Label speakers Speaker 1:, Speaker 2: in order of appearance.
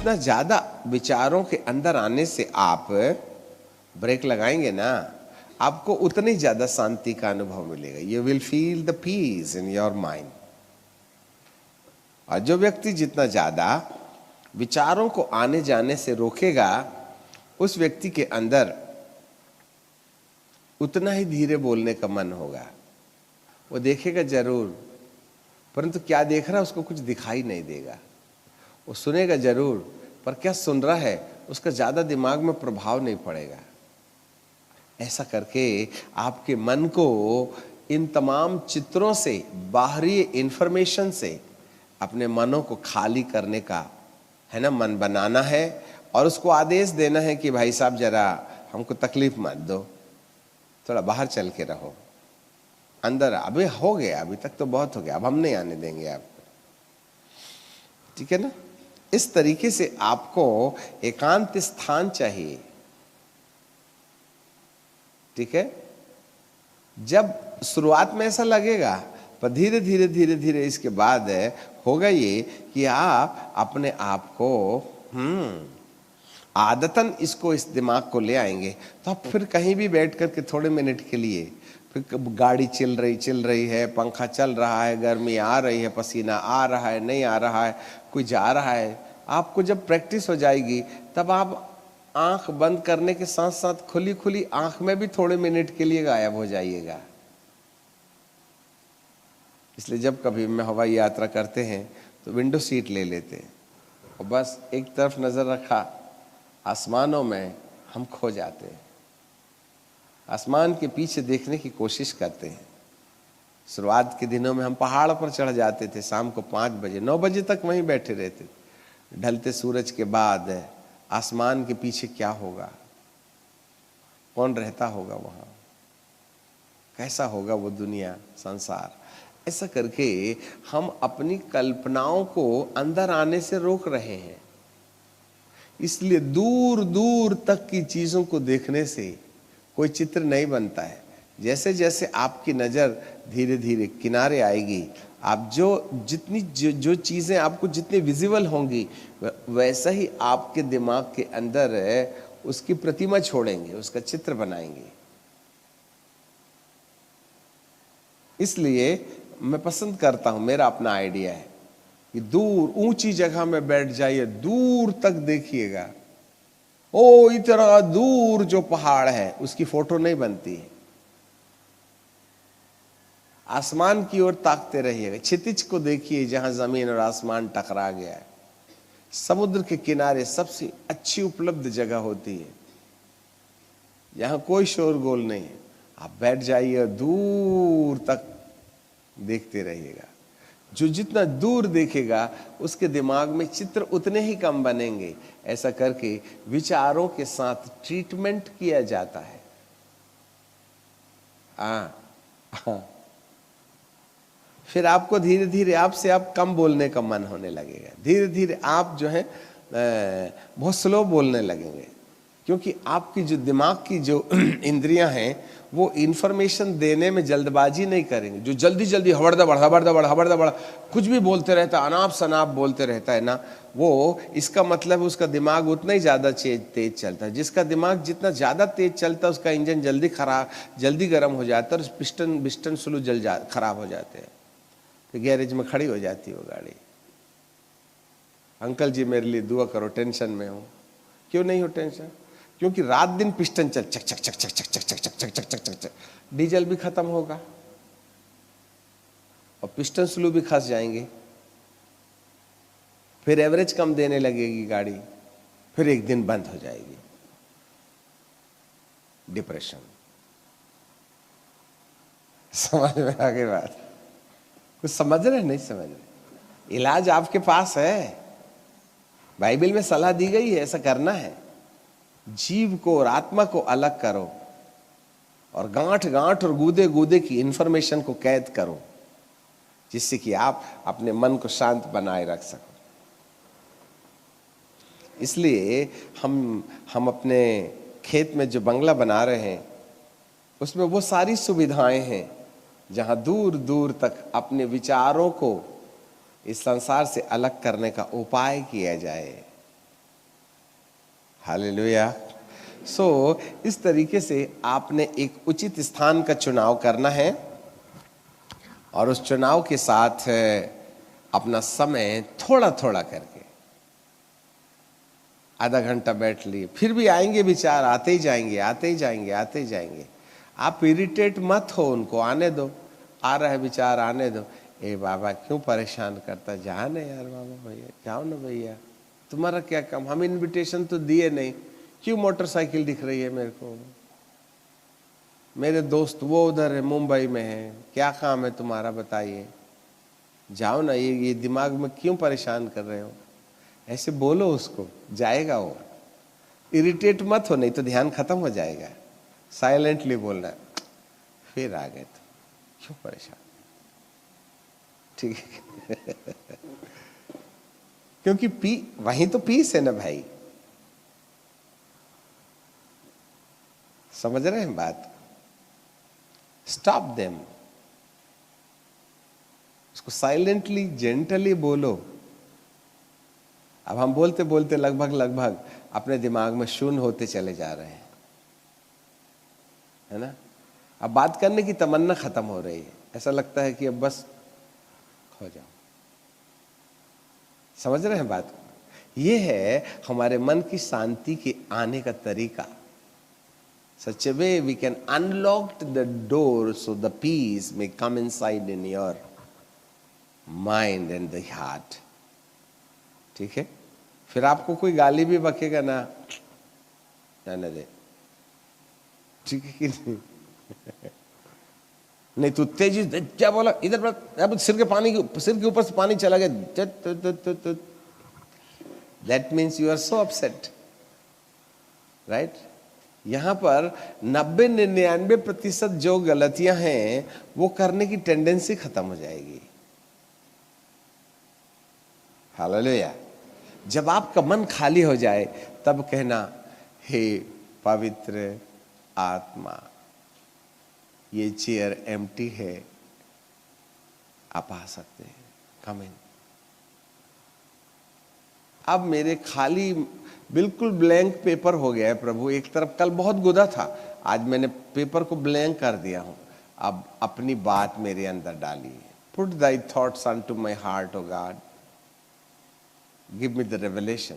Speaker 1: जितना ज्यादा विचारों के अंदर आने से आप ब्रेक लगाएंगे ना, आपको उतनी ज्यादा शांति का अनुभव मिलेगा। You will feel the peace in your mind. और जो व्यक्ति जितना ज्यादा विचारों को आने जाने से रोकेगा, उस व्यक्ति के अंदर उतना ही धीरे बोलने का मन होगा। वो देखेगा जरूर, परंतु क्या देख रहा है उसको कुछ दिखाई नहीं देगा। वो सुनेगा जरूर, पर क्या सुन रहा है उसका ज्यादा दिमाग में प्रभाव नहीं पड़ेगा। ऐसा करके आपके मन को इन तमाम चित्रों से, बाहरी इंफॉर्मेशन से अपने मनों को खाली करने का है ना, मन बनाना है और उसको आदेश देना है कि भाई साहब जरा हमको तकलीफ मत दो, थोड़ा बाहर चल के रहो, अंदर अभी हो गया, अभी तक तो बहुत हो गया, अब हम नहीं आने देंगे आपको। ठीक है ना? इस तरीके से आपको एकांत स्थान चाहिए। ठीक है? जब शुरुआत में ऐसा लगेगा, पर धीरे धीरे धीरे धीरे इसके बाद होगा ये कि आप अपने आप को आदतन इसको, इस दिमाग को ले आएंगे। तो आप फिर कहीं भी बैठ करके थोड़े मिनट के लिए, फिर गाड़ी चल रही है, पंखा चल रहा है, गर्मी आ रही है, पसीना आ रहा है, नहीं आ रहा है, कोई जा रहा है, आपको जब प्रैक्टिस हो जाएगी तब आप आंख बंद करने के साथ साथ खुली खुली आंख में भी थोड़े मिनट के लिए गायब हो जाइएगा। इसलिए जब कभी हम हवाई यात्रा करते हैं तो विंडो सीट ले लेते हैं और बस एक तरफ नजर रखा, आसमानों में हम खो जाते हैं, आसमान के पीछे देखने की कोशिश करते हैं। शुरुआत के दिनों में हम पहाड़ पर चढ़ जाते थे, शाम को 5 बजे 9 बजे तक वहीं बैठे रहते थे। ढलते सूरज के बाद आसमान के पीछे क्या होगा, कौन रहता होगा वहाँ, कैसा होगा वो दुनिया, संसार। ऐसा करके हम अपनी कल्पनाओं को अंदर आने से रोक रहे हैं। इसलिए दूर दूर तक की चीजों को देखने से कोई चित्र नहीं बनता है। जैसे जैसे आपकी नजर धीरे धीरे किनारे आएगी, आप जो चीजें आपको जितनी विजिबल होंगी, वैसा ही आपके दिमाग के अंदर उसकी प्रतिमा छोड़ेंगे, उसका चित्र बनाएंगे। इसलिए मैं पसंद करता हूं, मेरा अपना आइडिया है कि दूर ऊंची जगह में बैठ जाइए, दूर तक देखिएगा। ओ इतना दूर जो पहाड़ है उसकी फोटो नहीं बनती है। आसमान की ओर ताकते रहिएगा, क्षितिज को देखिए जहां जमीन और आसमान टकरा गया है। समुद्र के किनारे सबसे अच्छी उपलब्ध जगह होती है जहां कोई शोरगुल नहीं है। आप बैठ जाइए, दूर तक देखते रहिएगा। जो जितना दूर देखेगा उसके दिमाग में चित्र उतने ही कम बनेंगे। ऐसा करके विचारों के साथ ट्रीटमेंट किया जाता है। फिर आपको धीरे धीरे आपसे आप कम बोलने का मन होने लगेगा। धीरे धीरे आप जो है बहुत स्लो बोलने लगेंगे, क्योंकि आपकी जो दिमाग की जो इंद्रियां हैं वो इंफॉर्मेशन देने में जल्दबाजी नहीं करेंगे। जो जल्दी जल्दी हबड़ कुछ भी बोलते रहता है, अनाप शनाप बोलते रहता है ना, वो इसका मतलब उसका दिमाग उतना ही ज़्यादा तेज चलता है। जिसका दिमाग जितना ज़्यादा तेज चलता है उसका इंजन जल्दी गर्म हो जाता है और पिस्टन स्लू खराब हो जाते हैं। फिर गैरेज में खड़ी हो जाती है वो गाड़ी। अंकल जी मेरे लिए दुआ करो, टेंशन में हूँ। क्यों नहीं हो टेंशन? क्योंकि रात दिन पिस्टन चल चक चक चक चक चक चक चक चक चक चक चक चक, डीजल भी खत्म होगा और पिस्टन स्लू भी खस जाएंगे। फिर एवरेज कम देने लगेगी गाड़ी, फिर एक दिन बंद हो जाएगी। डिप्रेशन। समझ में आ गई बात? कुछ समझ रहे नहीं समझ रहे? इलाज आपके पास है, बाइबल में सलाह दी गई है, ऐसा करना है। जीव को और आत्मा को अलग करो और गांठ गांठ और गूदे गूदे की इंफॉर्मेशन को कैद करो, जिससे कि आप अपने मन को शांत बनाए रख सको। इसलिए हम अपने खेत में जो बंगला बना रहे हैं उसमें वो सारी सुविधाएं हैं जहां दूर दूर तक अपने विचारों को इस संसार से अलग करने का उपाय किया जाए। हालेलुया। सो इस तरीके से आपने एक उचित स्थान का चुनाव करना है और उस चुनाव के साथ अपना समय थोड़ा थोड़ा करके, आधा घंटा बैठ लिए, फिर भी आएंगे विचार, आते ही जाएंगे, आते ही जाएंगे, आते ही जाएंगे। आप इरिटेट मत हो, उनको आने दो, आ रहा है विचार, आने दो। ए बाबा क्यों परेशान करता, जा ना यार बाबा, भैया जाओ ना भैया, तुम्हारा क्या काम, हम इनविटेशन तो दिए नहीं, क्यों मोटरसाइकिल दिख रही है मेरे को, मेरे दोस्त वो उधर है मुंबई में है, क्या काम है तुम्हारा बताइए, जाओ ना, ये दिमाग में क्यों परेशान कर रहे हो। ऐसे बोलो उसको, जाएगा वो। इरिटेट मत हो, नहीं तो ध्यान खत्म हो जाएगा। साइलेंटली बोलना, फिर आ गए तो क्यों परेशान, ठीक है। क्योंकि वहीं तो पीस है ना भाई, समझ रहे हैं बात। स्टॉप देम, उसको साइलेंटली जेंटली बोलो। अब हम बोलते बोलते लगभग अपने दिमाग में शून्य होते चले जा रहे हैं, है ना। अब बात करने की तमन्ना खत्म हो रही है, ऐसा लगता है कि अब बस खो जाओ। समझ रहे हैं बात को। ये है हमारे मन की शांति के आने का तरीका। Such a way we can unlock the door so the peace may come inside in your mind and the heart. ठीक है। फिर आपको कोई गाली भी बकेगा ना, जाने दे, ठीक है कि नहीं। नहीं तू तेजी क्या बोला, इधर सिर के ऊपर से पानी चला गया, that means you are so upset, right. यहां पर 90-99% जो गलतियां हैं वो करने की टेंडेंसी खत्म हो जाएगी। हालेलुया। जब आपका मन खाली हो जाए तब कहना, हे पवित्र आत्मा, ये चेयर एम्प्टी है, आप आ सकते हैं, कम इन। अब मेरे खाली बिल्कुल ब्लैंक पेपर हो गया है प्रभु, एक तरफ कल बहुत गुदा था, आज मैंने पेपर को ब्लैंक कर दिया हूं, अब अपनी बात मेरे अंदर डालिए। Put thy thoughts unto my heart O God, give me the revelation.